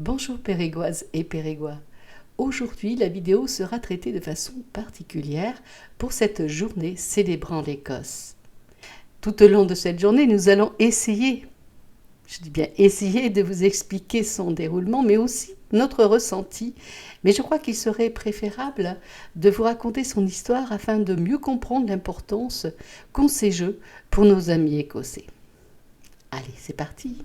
Bonjour Périgoises et Périgois. Aujourd'hui, la vidéo sera traitée de façon particulière pour cette journée célébrant l'Écosse. Tout au long de cette journée, nous allons essayer, je dis bien essayer, de vous expliquer son déroulement, mais aussi notre ressenti. Mais je crois qu'il serait préférable de vous raconter son histoire afin de mieux comprendre l'importance qu'ont ces jeux pour nos amis écossais. Allez, c'est parti!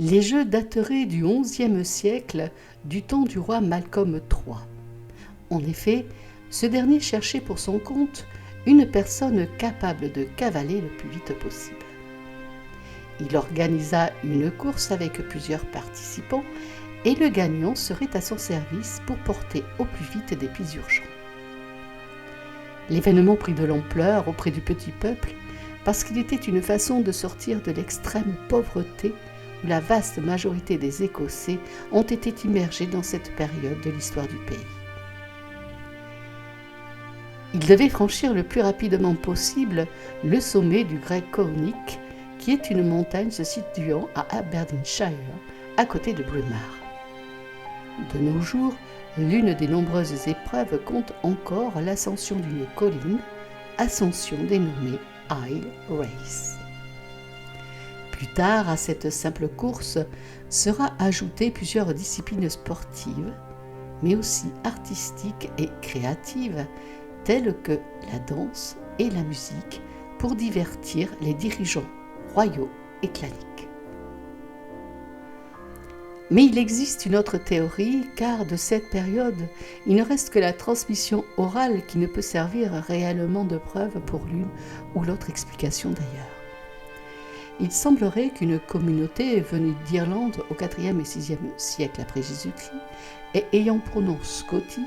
Les jeux dateraient du XIe siècle, du temps du roi Malcolm III. En effet, ce dernier cherchait pour son compte une personne capable de cavaler le plus vite possible. Il organisa une course avec plusieurs participants et le gagnant serait à son service pour porter au plus vite des plus urgents. L'événement prit de l'ampleur auprès du petit peuple parce qu'il était une façon de sortir de l'extrême pauvreté où la vaste majorité des Écossais ont été immergés dans cette période de l'histoire du pays. Ils devaient franchir le plus rapidement possible le sommet du Great Cornic, qui est une montagne se situant à Aberdeenshire, à côté de Braemar. De nos jours, l'une des nombreuses épreuves compte encore l'ascension d'une colline, ascension dénommée Isle Race. Plus tard, à cette simple course, sera ajoutée plusieurs disciplines sportives, mais aussi artistiques et créatives, telles que la danse et la musique, pour divertir les dirigeants royaux et claniques. Mais il existe une autre théorie, car de cette période, il ne reste que la transmission orale qui ne peut servir réellement de preuve pour l'une ou l'autre explication d'ailleurs. Il semblerait qu'une communauté venue d'Irlande au IVe et VIe siècle après Jésus-Christ et ayant pour nom Scoti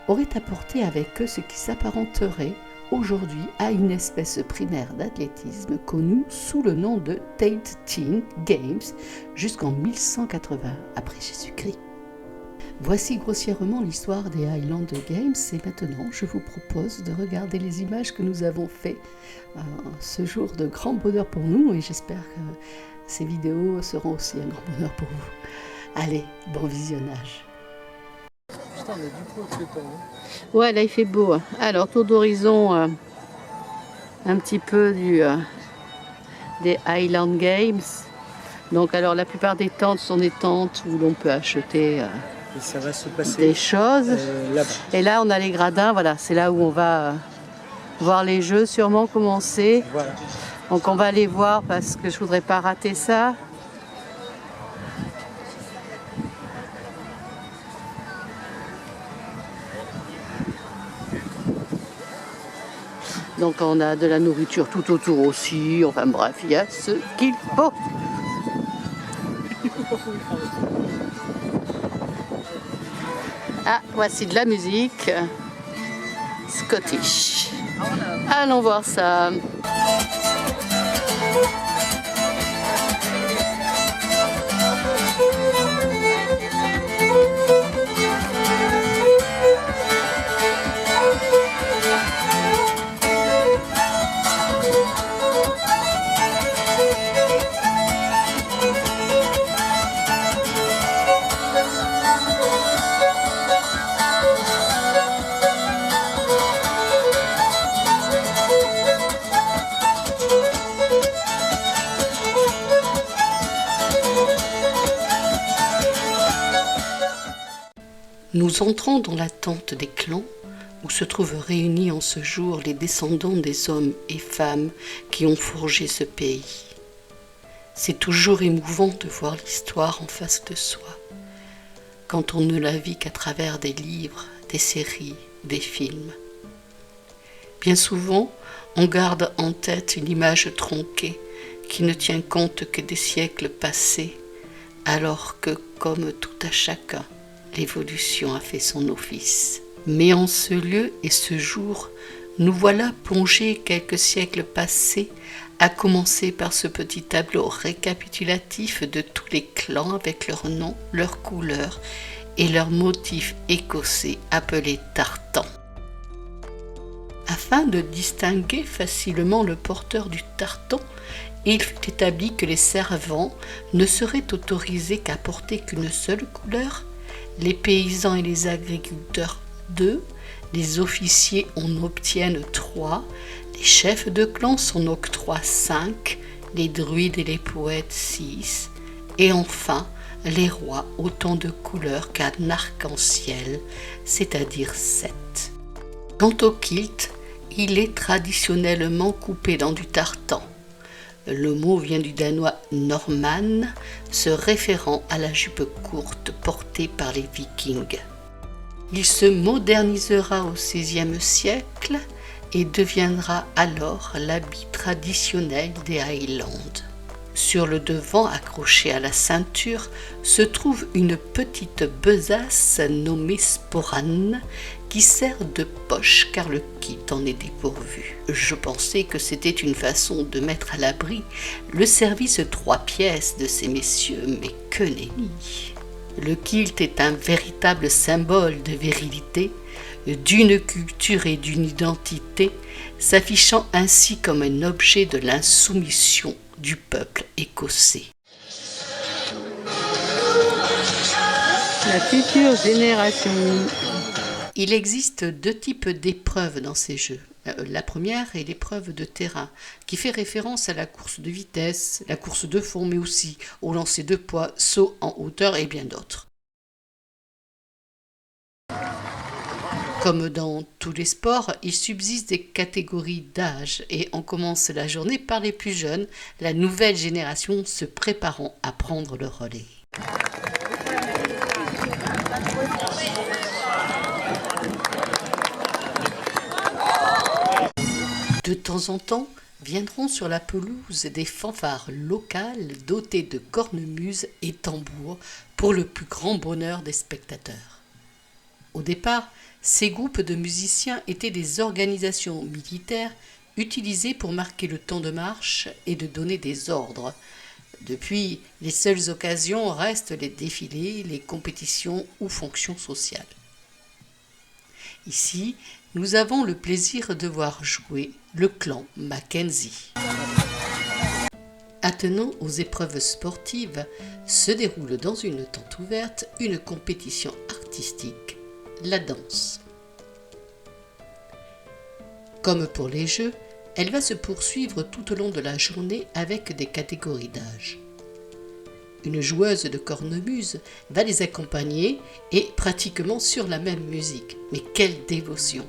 aurait apporté avec eux ce qui s'apparenterait aujourd'hui à une espèce primaire d'athlétisme connue sous le nom de Tate Teen Games jusqu'en 1180 après Jésus-Christ. Voici grossièrement l'histoire des Highland Games et maintenant je vous propose de regarder les images que nous avons faites ce jour de grand bonheur pour nous et j'espère que ces vidéos seront aussi un grand bonheur pour vous. Allez, bon visionnage. Putain, mais du coup, c'est temps. Ouais, là il fait beau. Alors, tour d'horizon un petit peu des Highland Games. Donc, alors la plupart des tentes sont des tentes où l'on peut acheter Et ça va se passer des choses. là-bas. Et là, on a les gradins. Voilà, c'est là où on va voir les jeux sûrement commencer. Voilà. Donc, on va aller voir parce que je voudrais pas rater ça. Donc on a de la nourriture tout autour aussi, enfin bref, il y a ce qu'il faut. Ah, voici de la musique Scottish. Allons voir ça. Nous entrons dans la tente des clans où se trouvent réunis en ce jour les descendants des hommes et femmes qui ont forgé ce pays. C'est toujours émouvant de voir l'histoire en face de soi, quand on ne la vit qu'à travers des livres, des séries, des films. Bien souvent, on garde en tête une image tronquée qui ne tient compte que des siècles passés, alors que, comme tout à chacun, l'évolution a fait son office. Mais en ce lieu et ce jour, nous voilà plongés quelques siècles passés, à commencer par ce petit tableau récapitulatif de tous les clans avec leurs noms, leurs couleurs et leurs motifs écossais appelés tartans. Afin de distinguer facilement le porteur du tartan, il fut établi que les servants ne seraient autorisés qu'à porter qu'une seule couleur, les paysans et les agriculteurs 2, les officiers en obtiennent 3, les chefs de clan s'en octroient 5, les druides et les poètes 6, et enfin les rois autant de couleurs qu'un arc-en-ciel, c'est-à-dire 7. Quant au kilt, il est traditionnellement coupé dans du tartan. Le mot vient du danois Norman, se référant à la jupe courte portée par les Vikings. Il se modernisera au XVIe siècle et deviendra alors l'habit traditionnel des Highlands. Sur le devant, accroché à la ceinture, se trouve une petite besace nommée sporran qui sert de poche car le kit en est dépourvu. Je pensais que c'était une façon de mettre à l'abri le service 3 pièces de ces messieurs, mais que nenni. Le kilt est un véritable symbole de virilité, d'une culture et d'une identité, s'affichant ainsi comme un objet de l'insoumission du peuple écossais. La future génération. Il existe 2 types d'épreuves dans ces jeux. La première est l'épreuve de terrain, qui fait référence à la course de vitesse, la course de fond, mais aussi au lancer de poids, saut en hauteur et bien d'autres. Comme dans tous les sports, il subsiste des catégories d'âge et on commence la journée par les plus jeunes, la nouvelle génération se préparant à prendre le relais. De temps en temps, viendront sur la pelouse des fanfares locales dotées de cornemuses et tambours pour le plus grand bonheur des spectateurs. Au départ, ces groupes de musiciens étaient des organisations militaires utilisées pour marquer le temps de marche et de donner des ordres. Depuis, les seules occasions restent les défilés, les compétitions ou fonctions sociales. Ici, nous avons le plaisir de voir jouer le clan Mackenzie. Attenant aux épreuves sportives, se déroule dans une tente ouverte une compétition artistique, la danse. Comme pour les jeux, elle va se poursuivre tout au long de la journée avec des catégories d'âge. Une joueuse de cornemuse va les accompagner et pratiquement sur la même musique. Mais quelle dévotion!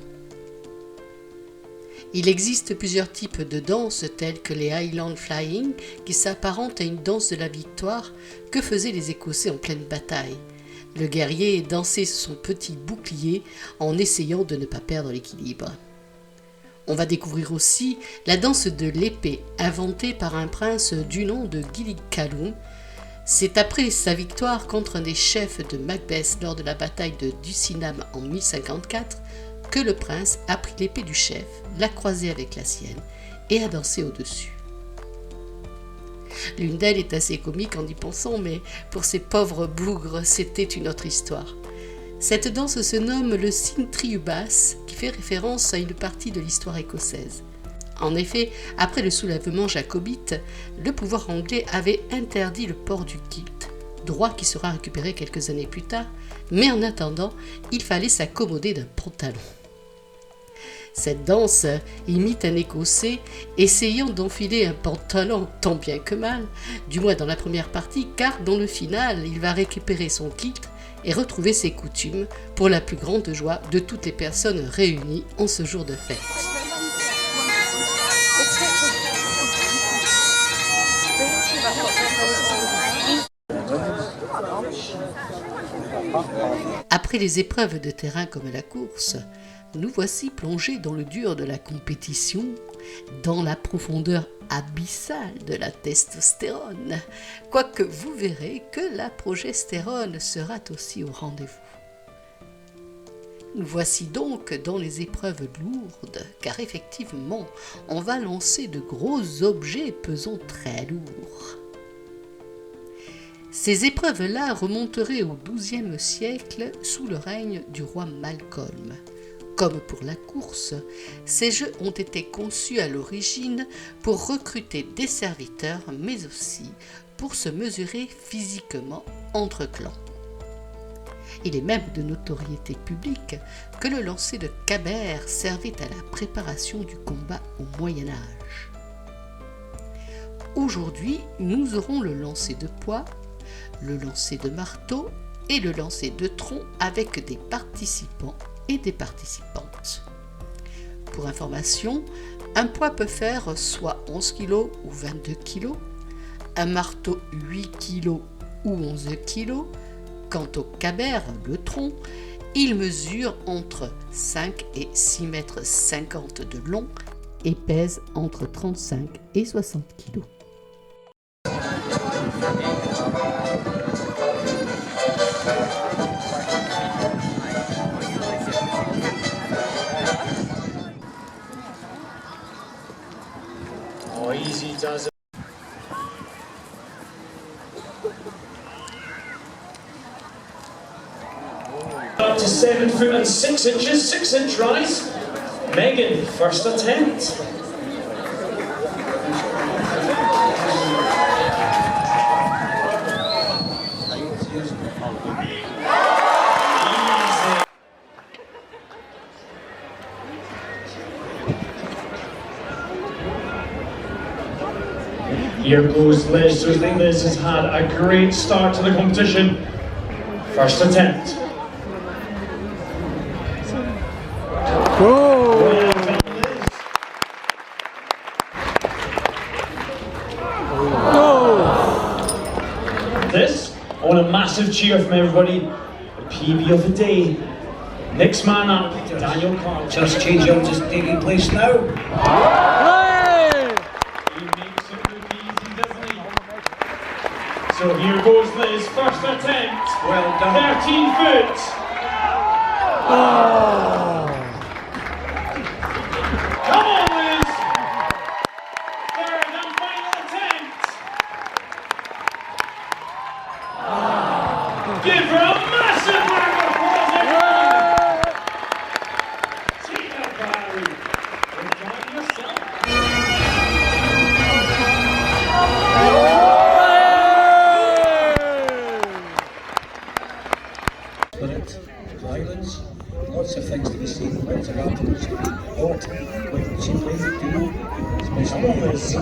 Il existe plusieurs types de danses telles que les Highland Flying qui s'apparentent à une danse de la victoire que faisaient les Écossais en pleine bataille. Le guerrier dansait son petit bouclier en essayant de ne pas perdre l'équilibre. On va découvrir aussi la danse de l'épée inventée par un prince du nom de Gillig Calum. C'est après sa victoire contre un des chefs de Macbeth lors de la bataille de Ducinam en 1054 que le prince a pris l'épée du chef, l'a croisée avec la sienne et a dansé au-dessus. L'une d'elles est assez comique en y pensant, mais pour ces pauvres bougres, c'était une autre histoire. Cette danse se nomme le Cintriubas, qui fait référence à une partie de l'histoire écossaise. En effet, après le soulèvement jacobite, le pouvoir anglais avait interdit le port du kilt, droit qui sera récupéré quelques années plus tard, mais en attendant, il fallait s'accommoder d'un pantalon. Cette danse imite un Écossais essayant d'enfiler un pantalon tant bien que mal, du moins dans la première partie, car dans le final, il va récupérer son kilt et retrouver ses coutumes pour la plus grande joie de toutes les personnes réunies en ce jour de fête. Après les épreuves de terrain comme la course, nous voici plongés dans le dur de la compétition, dans la profondeur abyssale de la testostérone, quoique vous verrez que la progestérone sera aussi au rendez-vous. Nous voici donc dans les épreuves lourdes, car effectivement, on va lancer de gros objets pesant très lourd. Ces épreuves-là remonteraient au XIIe siècle sous le règne du roi Malcolm. Comme pour la course, ces jeux ont été conçus à l'origine pour recruter des serviteurs, mais aussi pour se mesurer physiquement entre clans. Il est même de notoriété publique que le lancer de Cabert servait à la préparation du combat au Moyen Âge. Aujourd'hui, nous aurons le lancer de poids, le lancer de marteau et le lancer de tronc avec des participants et des participantes. Pour information, un poids peut faire soit 11 kg ou 22 kg, un marteau 8 kg ou 11 kg. Quant au Cabert, le tronc, il mesure entre 5 et 6,50 mètres de long et pèse entre 35 et 60 kg. Oh, easy does it. Up to 7 foot and 6 inches, 6-inch rise. Megan, first attempt. Here goes Liz. So I think Liz has had a great start to the competition. First attempt. Well done, Liz. This, I want a massive cheer from everybody. The PB of the day. Next man up, Daniel Carl. Just change out is taking place now. He makes it look easy, doesn't he? So here goes Liz, first attempt. Well done. 13 foot. Come on, Liz. Third and final attempt. Give her a massive round of applause, everyone. Tina Barry, enjoy yourself. Spirit, violence, lots of things to be seen, lots of articles, what she played it to, especially Liz.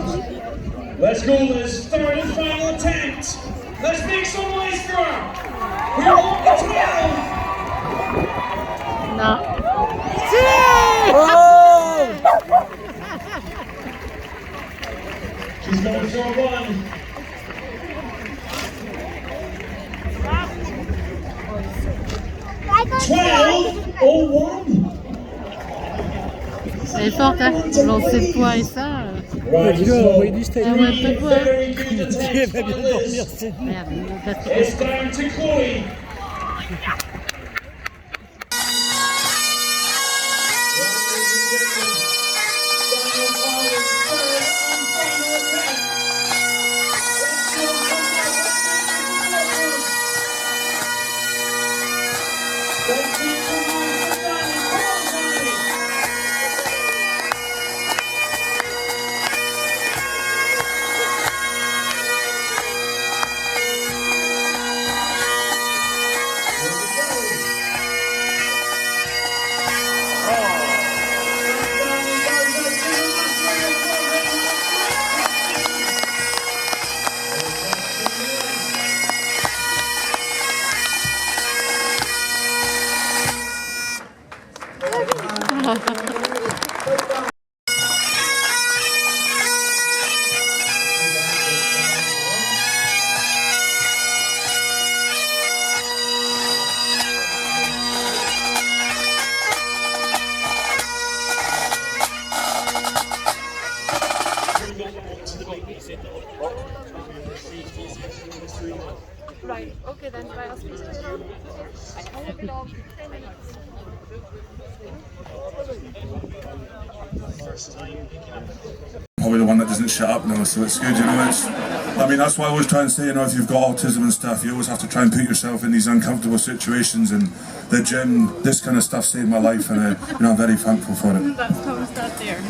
Let's go, Liz. Third and final attempt. Let's make some noise for her. We're on the 12. She's going for a run. Elle est forte, hein, lancer de poids et ça. Right, Dis-le, so envoyer du steak. Ah ouais, pas de poids. very good Elle attempts va by bien dormir, Liz. c'est dit. Merde, parce que It's down to Chloe. Right, okay then, right, I'll speak to you later. I won't be long, 10 minutes. Probably the one that doesn't shut up now, so it's good, you know. It's I mean, that's why I always try and say, you know, if you've got autism and stuff, you always have to try and put yourself in these uncomfortable situations, and the gym, this kind of stuff saved my life, and you know, I'm very thankful for it. That's how we start there.